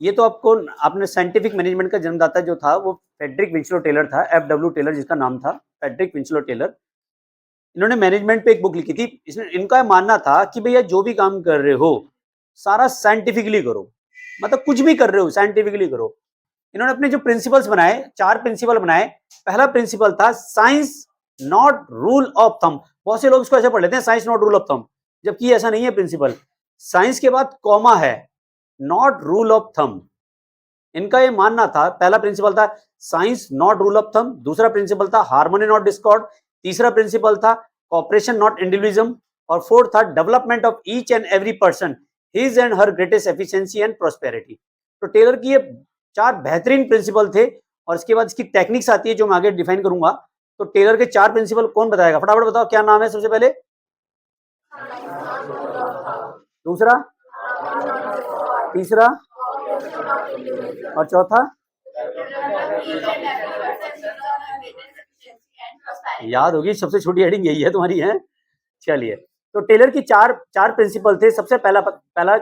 ये तो आपको आपने साइंटिफिक मैनेजमेंट का जन्मदाता जो था वो फ्रेडरिक विंसलो टेलर था, FW टेलर जिसका नाम था, फ्रेडरिक विंसलो टेलर। इन्होंने मैनेजमेंट पे एक बुक लिखी थी। इसमें इनका मानना था कि भैया जो भी काम कर रहे हो सारा साइंटिफिकली करो, मतलब कुछ भी कर रहे हो साइंटिफिकली करो। इन्होंने अपने जो प्रिंसिपल्स बनाए, 4 प्रिंसिपल बनाए। पहला प्रिंसिपल था science not rule of thumb. बहुत से लोग इसको ऐसे पढ़ लेते हैं science not rule of thumb, जबकि ऐसा नहीं है प्रिंसिपल। साइंस के बाद कॉमा है, नॉट रूल ऑफ थंब। इनका ये मानना था, पहला प्रिंसिपल था science not rule of thumb, दूसरा प्रिंसिपल था हार्मोनी नॉट डिस्कॉर्ड, तीसरा प्रिंसिपल था कॉपरेशन नॉट इंडिविजुअलिज्म, और फोर्थ था development of each and every person, his and her greatest efficiency and prosperity. तो टेलर की ये 4 बेहतरीन प्रिंसिपल थे। और इसके बाद इसकी टेक्निक्स आती है जो मैं आगे डिफाइन करूंगा। तो टेलर के 4 प्रिंसिपल कौन बताएगा, फटाफट बताओ क्या नाम है सबसे पहले। दूसरा, तीसरा और चौथा। याद होगी, सबसे छोटी हेडिंग यही है तुम्हारी है। चलिए, तो टेलर की चार प्रिंसिपल थे। सबसे पहला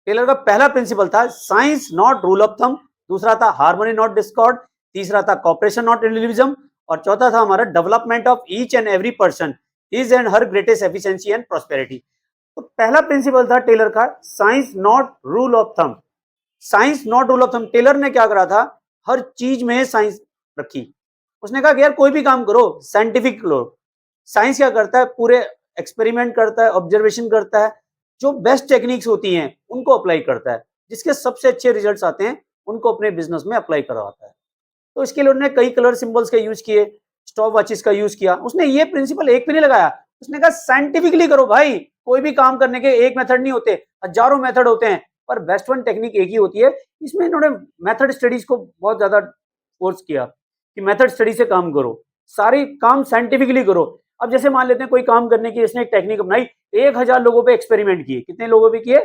टेलर का पहला प्रिंसिपल था science not rule of thumb, दूसरा था हार्मोनी नॉट डिस्कॉर्ड, तीसरा था कॉपरेशन नॉट इंडिविजुअलिज्म, और चौथा था हमारा development of each and every person, his and her greatest efficiency and prosperity. तो पहला प्रिंसिपल था टेलर का science not rule of thumb. Science not rule of thumb. Taylor ने क्या करा था, हर चीज में साइंस रखी। उसने कहा कि यार कोई भी काम करो साइंटिफिक करो। साइंस क्या करता है, पूरे एक्सपेरिमेंट करता है, ऑब्जर्वेशन करता है, जो बेस्ट टेक्निक्स होती हैं उनको अप्लाई करता है, जिसके सबसे अच्छे रिजल्ट्स आते हैं उनको अपने बिजनेस में अप्लाई करवाता है। तो इसके लिए उन्होंने कई कलर सिंबल्स का यूज किए, स्टॉप वॉचेस का यूज किया। उसने ये प्रिंसिपल एक पे नहीं लगाया, उसने कहा साइंटिफिकली करो भाई। कोई भी काम करने के एक मेथड नहीं होते, हजारों मेथड होते हैं, पर बेस्ट वन टेक्निक एक ही होती है। इसमें इन्होंने मेथड स्टडीज को बहुत ज्यादा फोर्स किया कि मेथड स्टडी से काम करो, सारे काम साइंटिफिकली करो। अब जैसे मान लेते हैं कोई काम करने की इसने एक टेक्निक अपनाई, 1000 लोगों पे एक्सपेरिमेंट किए। कितने लोगों पे किए,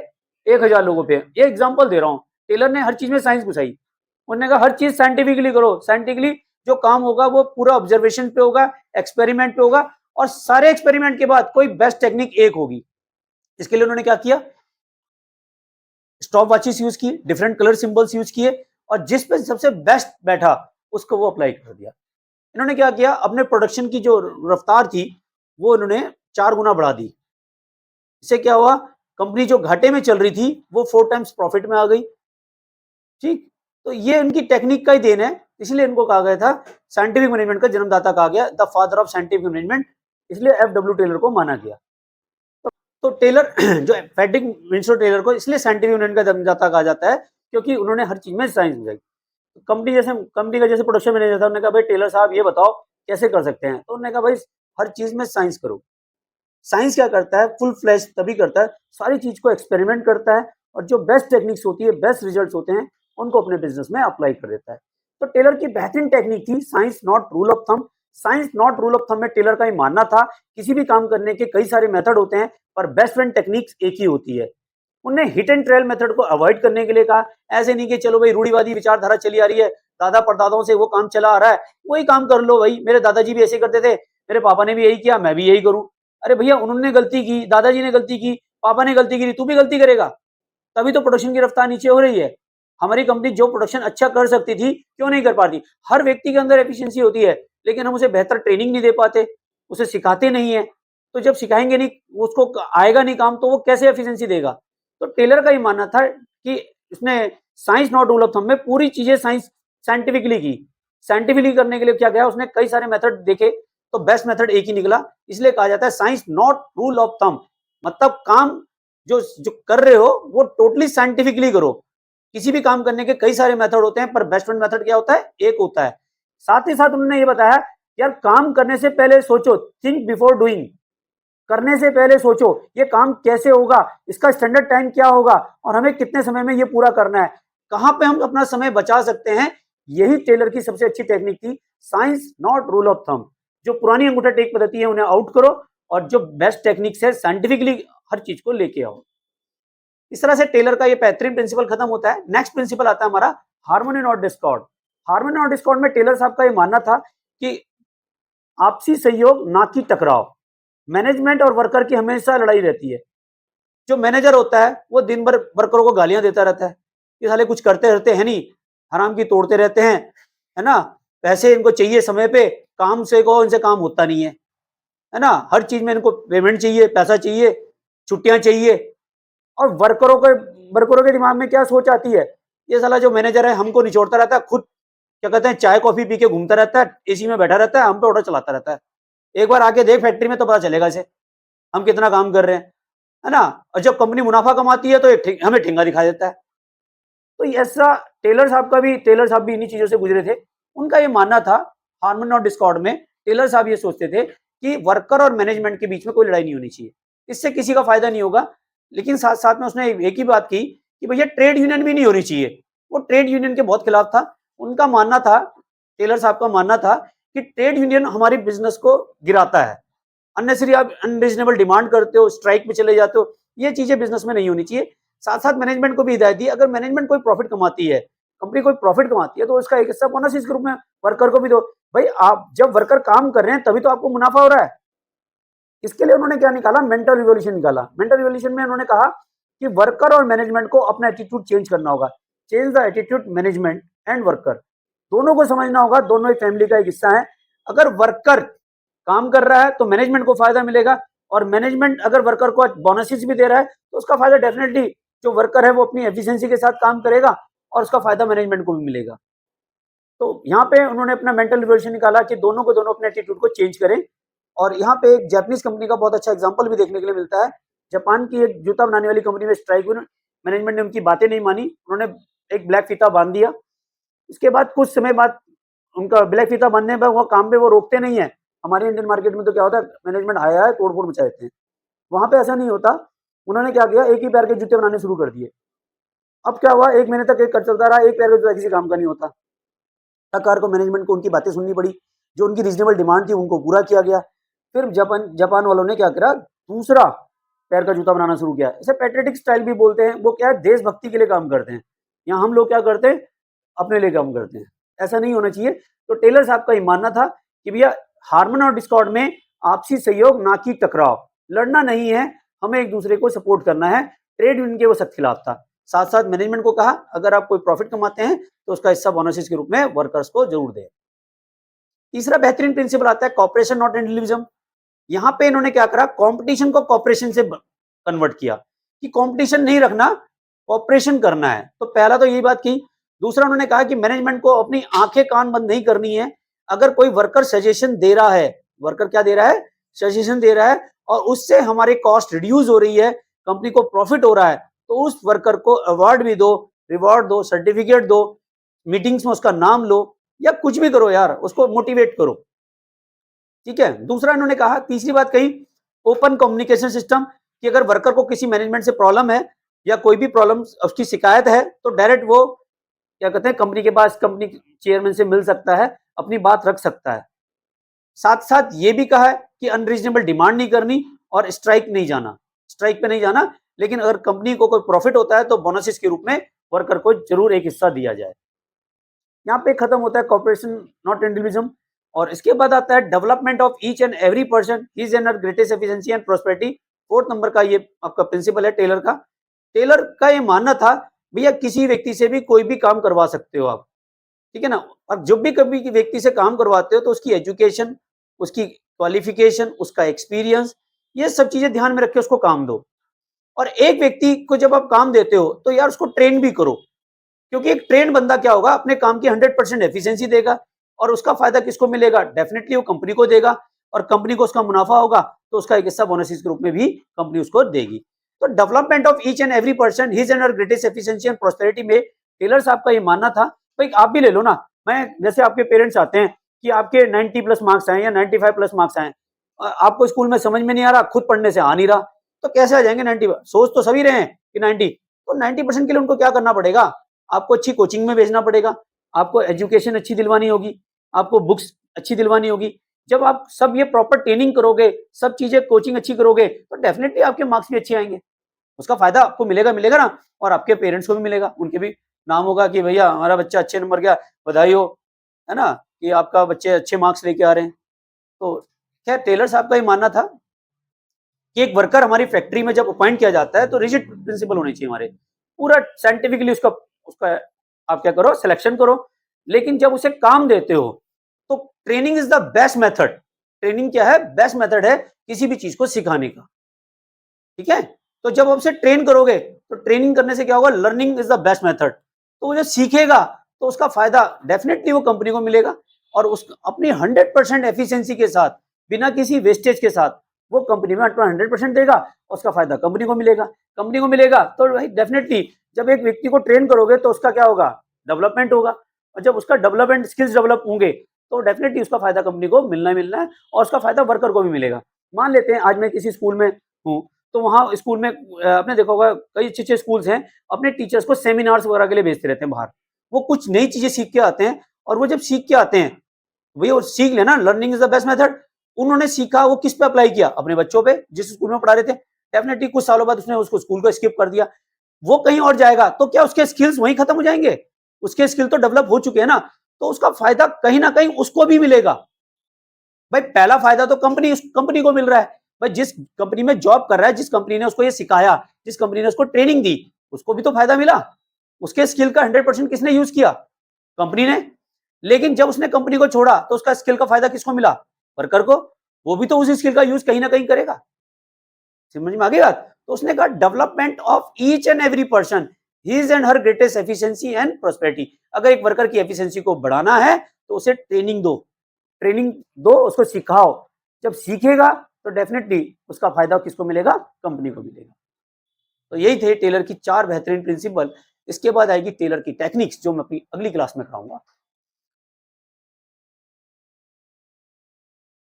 1000 लोगों पे। ये एग्जांपल दे रहा हूं, टेलर ने हर चीज में साइंस घुसाई। उन्होंने कहा हर चीज साइंटिफिकली करो। साइंटिफिकली जो काम होगा वो पूरा ऑब्जर्वेशन पे होगा, एक्सपेरिमेंट पे होगा, और सारे एक्सपेरिमेंट के बाद कोई बेस्ट टेक्निक एक होगी। इसके लिए उन्होंने क्या किया, स्टॉप वॉचेस यूज की, डिफरेंट कलर सिंबल्स यूज किए, और जिस पे सबसे बेस्ट बैठा उसको वो अप्लाई कर दिया। इन्होंने क्या किया, अपने प्रोडक्शन की जो रफ्तार थी वो इन्होंने 4 गुना बढ़ा दी। इससे क्या हुआ, कंपनी जो घाटे में चल रही थी वो 4 टाइम्स प्रॉफिट में आ गई। ठीक, तो ये उनकी टेक्निक का ही देन है। इसलिए इनको कहा गया था साइंटिफिक मैनेजमेंट का जन्मदाता कहा गया, the father of scientific management. इसलिए FW टेलर को माना गया। तो टेलर जो फ्रेडरिक विंसलो टेलर को इसलिए साइंटिफिक मैनेजमेंट का जन्मदाता कहा जाता है क्योंकि उन्होंने हर चीज में साइंस मिलाई। कंपनी का जैसे प्रोडक्शन मैनेजर था, उन्होंने कहा भाई टेलर साहब ये बताओ कैसे कर सकते हैं। तो उन्होंने कहा भाई हर चीज में साइंस करो। साइंस क्या करता है, फुल फ्लैश तभी करता है, सारी चीज को एक्सपेरिमेंट करता है, और जो बेस्ट टेक्निक्स होती है, बेस्ट रिजल्ट्स होते हैं, उनको अपने बिजनेस में अप्लाई कर देता है। तो टेलर की बेहतरीन टेक्निक थी science not rule of thumb. Science not rule of thumb में टेलर का ही मानना था किसी भी काम करने के कई सारे मेथड होते हैं, पर बेस्ट वन टेक्निक्स एक ही होती है। उन्हें हिट एंड ट्रेल मेथड को अवॉइड करने के लिए कहा। ऐसे नहीं कि चलो भाई रूढ़िवादी विचारधारा चली आ रही है, दादा परदादाओं से वो काम चला आ रहा है, वही काम कर लो भाई, मेरे दादाजी भी ऐसे करते थे, मेरे पापा ने भी यही किया, मैं भी यही करूं। अरे भैया उन्होंने गलती की, दादाजी ने गलती की, पापा ने गलती की, तू भी गलती करेगा, तभी तो प्रोडक्शन की रफ्तार नीचे हो रही है। हमारी कंपनी जो प्रोडक्शन अच्छा कर सकती थी क्यों नहीं कर पाती। हर व्यक्ति के अंदर एफिशिएंसी होती है, लेकिन हम उसे बेहतर ट्रेनिंग नहीं दे पाते, उसे सिखाते नहीं है। तो जब सिखाएंगे नहीं, उसको आएगा नहीं काम, तो वो कैसे एफिशिएंसी देगा। तो टेलर का ही मानना था कि उसने science not rule of thumb में पूरी चीजें साइंटिफिकली की। साइंटिफिकली करने के लिए क्या गया, उसने कई सारे मेथड देखे, तो बेस्ट मेथड एक ही निकला। इसलिए कहा जाता है science not rule of thumb, मतलब काम जो जो कर रहे हो वो टोटली साइंटिफिकली करो। किसी भी काम करने के कई सारे मेथड होते हैं, पर बेस्ट वन मेथड क्या होता है, एक होता है। साथ ही साथ उन्होंने ये बताया यार काम करने से पहले सोचो, थिंक बिफोर डूइंग। करने से पहले सोचो ये काम कैसे होगा, इसका स्टैंडर्ड टाइम क्या होगा, और हमें कितने समय में ये पूरा करना है, कहां पे हम अपना समय बचा सकते हैं। यही टेलर की सबसे अच्छी टेक्निक थी, science not rule of thumb. जो पुरानी अंगूठा टेक पद्धति है उन्हें आउट करो, और जो बेस्ट टेक्निक्स है साइंटिफिकली हर चीज को लेके आओ। इस तरह से टेलर का ये बेहतरीन प्रिंसिपल खत्म होता है। नेक्स्ट प्रिंसिपल आता है हमारा harmony not Discord. Harmony not Discord में टेलर साहब का ये मानना था कि आपसी सहयोग ना कि टकराव। मैनेजमेंट और वर्कर की हमेशा लड़ाई रहती है, जो मैनेजर होता है वो दिन भर वर्करों को गालियां देता रहता है, ये साले कुछ करते रहते हैं नहीं, हराम की तोड़ते रहते हैं, है ना, पैसे इनको चाहिए समय पे, काम से को इनसे काम होता नहीं है ना, हर चीज में इनको पेमेंट चाहिए, पैसा चाहिए, छुट्टियां चाहिए। और वर्करों के दिमाग में क्या सोच आती है, ये साला जो मैनेजर है हमको निचोड़ता रहता है, खुद क्या कहते हैं चाय कॉफी पी के घूमता रहता है, एसी में बैठा रहता है, हम पे ऑर्डर चलाता रहता है। एक बार आके देख फैक्ट्री में तो पता चलेगा इसे हम कितना काम कर रहे हैं, है ना। और जब कंपनी मुनाफा कमाती है तो हमें ठेंगा दिखा देता है। तो ऐसा टेलर साहब भी इन्हीं चीजों से गुजरे थे। उनका ये मानना था, हार्मनी और डिस्कॉर्ड में टेलर साहब ये सोचते थे कि वर्कर और मैनेजमेंट के बीच में कोई लड़ाई नहीं होनी चाहिए, इससे किसी का फायदा नहीं होगा। लेकिन साथ साथ में उसने एक ही बात की कि भैया ट्रेड यूनियन भी नहीं होनी चाहिए। वो ट्रेड यूनियन के बहुत खिलाफ था। उनका मानना था, टेलर साहब का मानना था कि ट्रेड यूनियन हमारी बिजनेस को गिराता है, अननेसेसरी आप अनरीजनेबल डिमांड करते हो, स्ट्राइक पे चले जाते हो, ये चीजें बिजनेस में नहीं होनी चाहिए। साथ साथ मैनेजमेंट को भी हिदायत दी, अगर मैनेजमेंट कोई प्रॉफिट कमाती है, कंपनी कोई प्रॉफिट कमाती है, तो उसका एक हिस्सा बोनस इस ग्रुप में वर्कर को भी दो। भाई आप जब वर्कर काम कर रहे हैं तभी तो आपको मुनाफा हो रहा है। इसके लिए उन्होंने क्या निकाला, मेंटल रिवॉल्यूशन निकाला। मेंटल रिवॉल्यूशन में उन्होंने कहा कि वर्कर और मैनेजमेंट को अपना एटीट्यूड चेंज करना होगा। Change the attitude management and worker, दोनों को समझना होगा, दोनों एक फैमिली का एक हिस्सा है। अगर वर्कर काम कर रहा है तो मैनेजमेंट को फायदा मिलेगा, और मैनेजमेंट अगर वर्कर को बोनसेस भी दे रहा है तो उसका फायदा डेफिनेटली जो वर्कर है वो अपनी एफिशिएंसी के साथ काम करेगा और उसका फायदा मैनेजमेंट को भी मिलेगा। तो यहाँ पे उन्होंने अपना मेंटल रिवॉल्यूशन निकाला कि दोनों को दोनों अपने एटीट्यूड को चेंज करें। और यहाँ पे एक जापानीज कंपनी का बहुत अच्छा एग्जांपल भी देखने के लिए मिलता है। जापान की एक जूता बनाने वाली कंपनी में स्ट्राइक हुई, मैनेजमेंट ने उनकी बातें नहीं मानी, उन्होंने एक ब्लैक फीता बांध दिया। इसके बाद कुछ समय बाद उनका ब्लैक फीता बांधने पर वो काम पे वो रोकते नहीं है। हमारे इंडियन मार्केट में तो क्या होता है, मैनेजमेंट आया है तोड़ फोड़ मचा देते हैं, वहां पे ऐसा नहीं होता। उन्होंने क्या किया, एक ही पैर के जूते बनाने शुरू कर दिए। अब क्या हुआ, एक महीने तक एक कर चलता रहा, एक पैर का जूता किसी काम का नहीं होता। सरकार को मैनेजमेंट को उनकी बातें सुननी पड़ी, जो उनकी रीजनेबल डिमांड थी उनको पूरा किया गया। फिर जापान वालों ने क्या करा, दूसरा पैर का जूता बनाना शुरू किया। इसे पैट्रियटिक स्टाइल भी बोलते हैं। वो क्या है, देशभक्ति के लिए काम करते हैं। यहाँ हम लोग क्या करते हैं, अपने लिए काम करते हैं। ऐसा नहीं होना चाहिए। तो टेलर साहब का ये मानना था कि भैया हार्मनी और डिस्कॉर्ड में आपसी सहयोग ना कि टकराव, लड़ना नहीं है, हमें एक दूसरे को सपोर्ट करना है। ट्रेड यूनियन के वो सख्त खिलाफ था। साथ साथ मैनेजमेंट को कहा अगर आप कोई प्रॉफिट कमाते हैं तो उसका हिस्सा बोनसेस के रूप में वर्कर्स को जरूर दें। तीसरा बेहतरीन प्रिंसिपल आता है कॉपरेशन नॉट इंडिविजुअलिज्म। यहाँ पे इन्होंने क्या करा, कंपटीशन को कॉपरेशन से कन्वर्ट किया कि कंपटीशन नहीं रखना, कॉपरेशन करना है। तो पहला तो यही बात की। दूसरा उन्होंने कहा कि मैनेजमेंट को अपनी आंखें कान बंद नहीं करनी है। अगर कोई वर्कर सजेशन दे रहा है, वर्कर क्या दे रहा है, सजेशन दे रहा है, और उससे हमारी कॉस्ट रिड्यूस हो रही है, कंपनी को प्रॉफिट हो रहा है, तो उस वर्कर को अवार्ड भी दो, रिवॉर्ड दो, सर्टिफिकेट दो, मीटिंग्स में उसका नाम लो, या कुछ भी करो यार, उसको मोटिवेट करो। ठीक है। दूसरा इन्होंने कहा, तीसरी बात कही, ओपन कम्युनिकेशन सिस्टम, कि अगर वर्कर को किसी मैनेजमेंट से प्रॉब्लम है या कोई भी प्रॉब्लम उसकी शिकायत है तो डायरेक्ट वो क्या कहते हैं कंपनी के पास, कंपनी चेयरमैन से मिल सकता है, अपनी बात रख सकता है। साथ साथ ये भी कहा है कि अनरीजनेबल डिमांड नहीं करनी और स्ट्राइक पे नहीं जाना, लेकिन अगर कंपनी को कोई प्रॉफिट होता है तो बोनसेस के रूप में वर्कर को जरूर एक हिस्सा दिया जाए। यहाँ पे खत्म होता है कॉपरेशन नॉट इंडिविजुअलिज्म। और इसके बाद आता है development of each and every person his and her greatest efficiency and prosperity. Fourth number का ये आपका प्रिंसिपल है टेलर का। टेलर का ये मानना था भैया किसी व्यक्ति से भी कोई भी काम करवा सकते हो आप, ठीक है ना। और जब भी कभी व्यक्ति से काम करवाते हो तो उसकी एजुकेशन, उसकी क्वालिफिकेशन, उसका एक्सपीरियंस, ये सब चीजें ध्यान में रख के उसको काम दो। और एक व्यक्ति को जब आप काम देते हो तो यार उसको ट्रेन भी करो, क्योंकि एक ट्रेन बंदा क्या होगा, अपने काम की 100% एफिशिएंसी देगा, और उसका फायदा किसको मिलेगा, डेफिनेटली वो कंपनी को देगा, और कंपनी को उसका मुनाफा होगा तो उसका एक हिस्सा बोनसेस के रूप में भी कंपनी उसको देगी। तो development of each and every person his and her greatest efficiency and prosperity में टेलर साहब का ये मानना था। भाई आप भी ले लो ना, मैं जैसे आपके पेरेंट्स आते हैं कि आपके 90+ मार्क्स आए या 95+ मार्क्स आए, आपको स्कूल में समझ में नहीं आ रहा, खुद पढ़ने से आ नहीं रहा, तो कैसे आ जाएंगे 90? सोच तो सभी रहे हैं कि 90, तो 90% के लिए उनको क्या करना पड़ेगा, आपको अच्छी कोचिंग में भेजना पड़ेगा, आपको एजुकेशन अच्छी दिलवानी होगी, आपको बुक्स अच्छी दिलवानी होगी। जब आप सब ये प्रॉपर ट्रेनिंग करोगे, सब चीजें कोचिंग अच्छी करोगे, तो डेफिनेटली आपके मार्क्स भी अच्छे आएंगे, उसका फायदा आपको मिलेगा ना, और आपके पेरेंट्स को भी मिलेगा, उनके भी नाम होगा कि भैया हमारा बच्चा अच्छे नंबर गया, बधाई हो, है ना, कि आपका बच्चे अच्छे मार्क्स लेके आ रहे हैं। तो खैर टेलर साहब का ही मानना था कि एक वर्कर हमारी फैक्ट्री में जब अपॉइंट किया जाता है तो रिजिड प्रिंसिपल होने चाहिए हमारे, पूरा साइंटिफिकली उसका उसका आप क्या करो, सिलेक्शन करो। लेकिन जब उसे काम देते हो तो training is the best method. Training क्या है? बेस्ट मेथड है किसी भी चीज को सिखाने का, ठीक है। तो जब आप उसे ट्रेन करोगे तो ट्रेनिंग करने से क्या होगा? Learning is the best method. तो वो जो सीखेगा तो उसका फायदा डेफिनेटली वो कंपनी को मिलेगा, और उस अपनी 100% एफिशिएंसी के साथ, बिना किसी वेस्टेज के साथ वो कंपनी में अपना 100% देगा, और उसका फायदा कंपनी को मिलेगा। कंपनी को मिलेगा तो भाई डेफिनेटली जब एक व्यक्ति को ट्रेन करोगे तो उसका क्या होगा? डेवलपमेंट होगा, और जब उसका डेवलपमेंट स्किल्स डेवलप होंगे तो डेफिनेटली उसका फायदा कंपनी को मिलना ही मिलना है, और उसका फायदा वर्कर को भी मिलेगा। मान लेते हैं आज मैं किसी स्कूल में हूँ, तो वहाँ स्कूल में आपने देखा होगा कई अच्छे-अच्छे स्कूल्स हैं, अपने टीचर्स को सेमिनार्स वगैरह के लिए भेजते रहते हैं बाहर। वो कुछ नई चीज़ें सीख के आते हैं, और वो जब सीख के आते हैं, भैया वो सीख लेना, learning is the best method. उन्होंने सीखा, वो किस पे अप्लाई किया? अपने बच्चों पे, जिस स्कूल में पढ़ा रहे थे। डेफिनिटली कुछ सालों बाद उसने उसको स्कूल को स्किप कर दिया, वो कहीं और जाएगा, तो क्या उसके स्किल्स वहीं खत्म हो जाएँगे? उसके स्किल तो डेवलप हो चुके हैं ना, तो उसका फायदा कहीं न कहीं उसको भी मिलेगा। भाई पहला फायदा तो कंपनी को मिल रहा है। भाई जिस कंपनी में जॉब कर रहा है, जिस कंपनी ने उसको ये सिखाया, जिस कंपनी ने उसको ट्रेनिंग दी, उसको भी तो फायदा मिला। उसके स्किल का 100% किसने यूज किया? कंपनी ने। लेकिन जब उसने कंपनी को छोड़ा तो उसका स्किल का फायदा किसको मिला? वर्कर को। वो भी तो उसी स्किल का यूज कहीं ना कहीं करेगा। समझ में आ गई बात? तो उसने कहा development of each and every person, his and her greatest efficiency and prosperity. अगर एक वर्कर की एफिशिएंसी को बढ़ाना है तो उसे ट्रेनिंग दो, ट्रेनिंग दो, उसको सिखाओ। जब सीखेगा तो डेफिनेटली उसका फायदा किसको मिलेगा? कंपनी को मिलेगा। तो यही थे टेलर की 4 बेहतरीन प्रिंसिपल। इसके बाद आएगी टेलर की टेक्निक्स, जो मैं अपनी अगली क्लास में कराऊंगा।